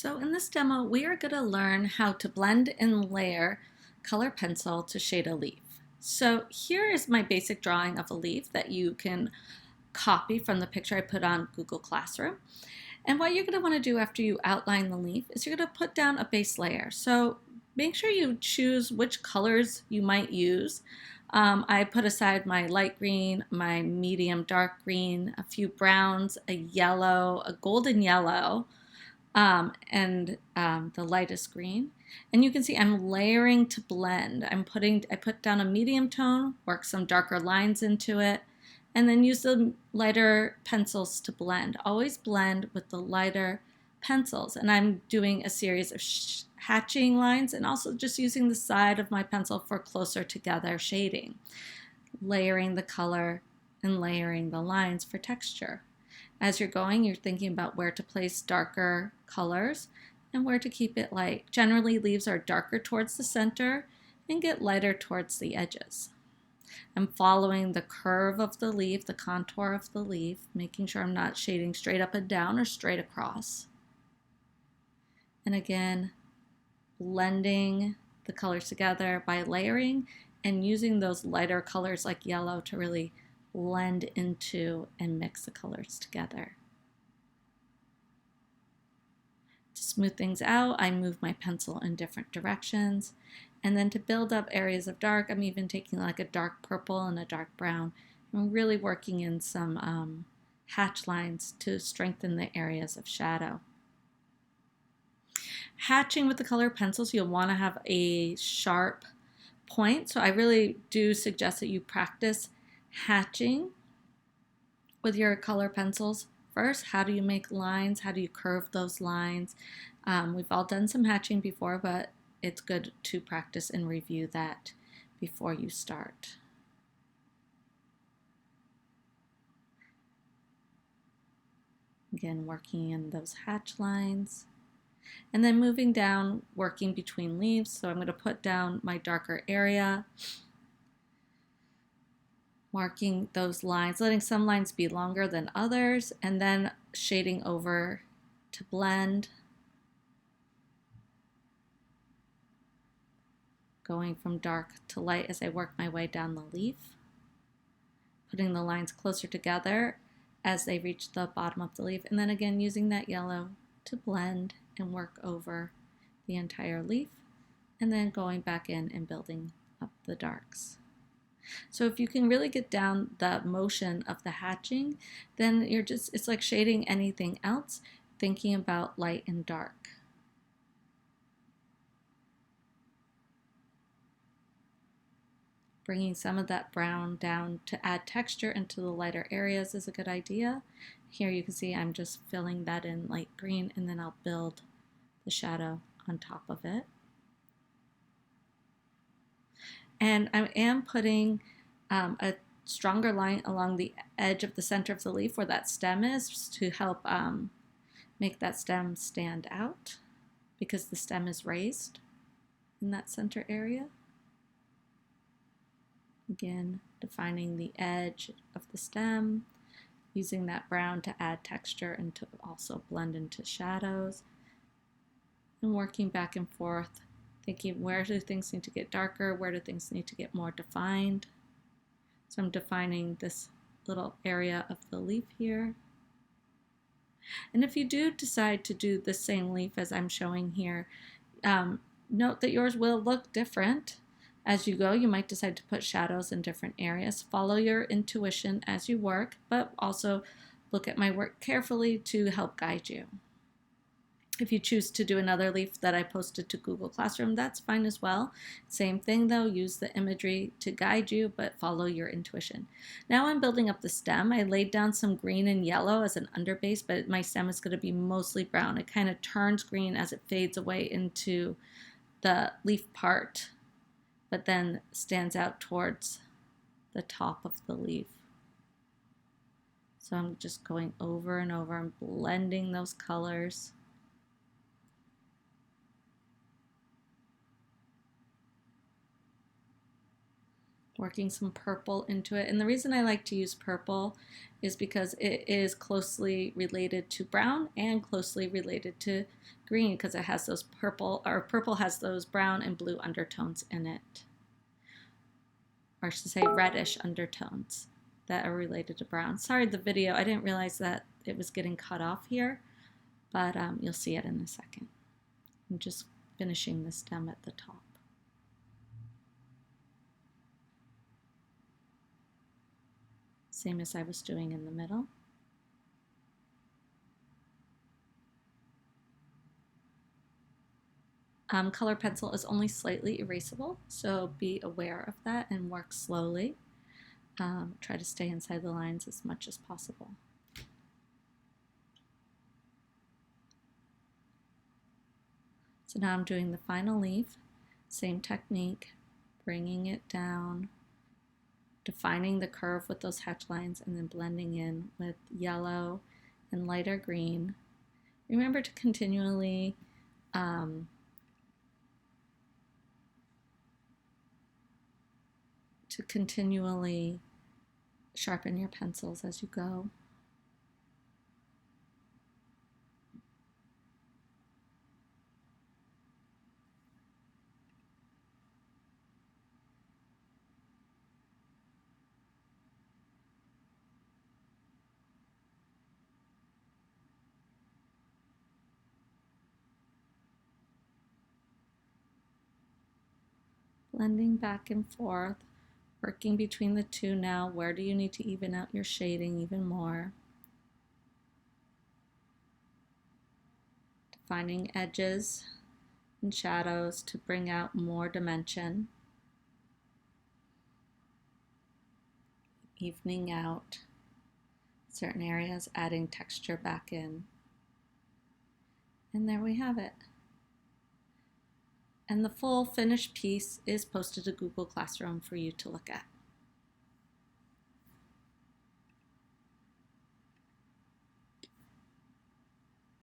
So in this demo, we are going to learn how to blend and layer color pencil to shade a leaf. So here is my basic drawing of a leaf that you can copy from the picture I put on Google Classroom. And what you're going to want to do after you outline the leaf is you're going to put down a base layer. So make sure you choose which colors you might use. I put aside my light green, my medium dark green, a few browns, a yellow, a golden yellow, and the lightest green. And you can see I'm layering to blend. I put down a medium tone, work some darker lines into it, and then use the lighter pencils to blend. Always blend with the lighter pencils. And I'm doing a series of hatching lines and also just using the side of my pencil for closer together shading. Layering the color and layering the lines for texture. As you're going, you're thinking about where to place darker colors and where to keep it light. Generally, leaves are darker towards the center and get lighter towards the edges. I'm following the curve of the leaf, the contour of the leaf, making sure I'm not shading straight up and down or straight across. And again, blending the colors together by layering and using those lighter colors like yellow to really blend into and mix the colors together. To smooth things out, I move my pencil in different directions. And then to build up areas of dark, I'm even taking like a dark purple and a dark brown. I'm really working in some hatch lines to strengthen the areas of shadow. Hatching with the color pencils, you'll want to have a sharp point. So I really do suggest that you practice hatching with your color pencils first. How do you make lines? How do you curve those lines? We've all done some hatching before, but it's good to practice and review that before you start. Again, working in those hatch lines. And then moving down, working between leaves. So I'm going to put down my darker area, marking those lines, letting some lines be longer than others, and then shading over to blend. Going from dark to light as I work my way down the leaf. Putting the lines closer together as they reach the bottom of the leaf, and then again using that yellow to blend and work over the entire leaf, and then going back in and building up the darks. So if you can really get down the motion of the hatching, then it's like shading anything else, thinking about light and dark. Bringing some of that brown down to add texture into the lighter areas is a good idea. Here you can see I'm just filling that in light green, and then I'll build the shadow on top of it. And I am putting a stronger line along the edge of the center of the leaf where that stem is to help make that stem stand out because the stem is raised in that center area. Again, defining the edge of the stem, using that brown to add texture and to also blend into shadows, and working back and forth, thinking where do things need to get darker, where do things need to get more defined. So I'm defining this little area of the leaf here. And if you do decide to do the same leaf as I'm showing here, note that yours will look different. As you go, you might decide to put shadows in different areas. Follow your intuition as you work, but also look at my work carefully to help guide you. If you choose to do another leaf that I posted to Google Classroom, that's fine as well. Same thing though, use the imagery to guide you, but follow your intuition. Now I'm building up the stem. I laid down some green and yellow as an underbase, but my stem is going to be mostly brown. It kind of turns green as it fades away into the leaf part, but then stands out towards the top of the leaf. So I'm just going over and over and blending those colors. Working some purple into it. And the reason I like to use purple is because it is closely related to brown and closely related to green because it has those purple, or purple has those brown and blue undertones in it. Or I should say reddish undertones that are related to brown. Sorry, the video, I didn't realize that it was getting cut off here, but you'll see it in a second. I'm just finishing the stem at the top. Same as I was doing in the middle. Color pencil is only slightly erasable, so be aware of that and work slowly. Try to stay inside the lines as much as possible. So now I'm doing the final leaf, same technique, bringing it down, defining the curve with those hatch lines, and then blending in with yellow and lighter green. Remember to continually sharpen your pencils as you go. Blending back and forth, working between the two now. Where do you need to even out your shading even more? Defining edges and shadows to bring out more dimension. Evening out certain areas, adding texture back in. And there we have it. And the full finished piece is posted to Google Classroom for you to look at.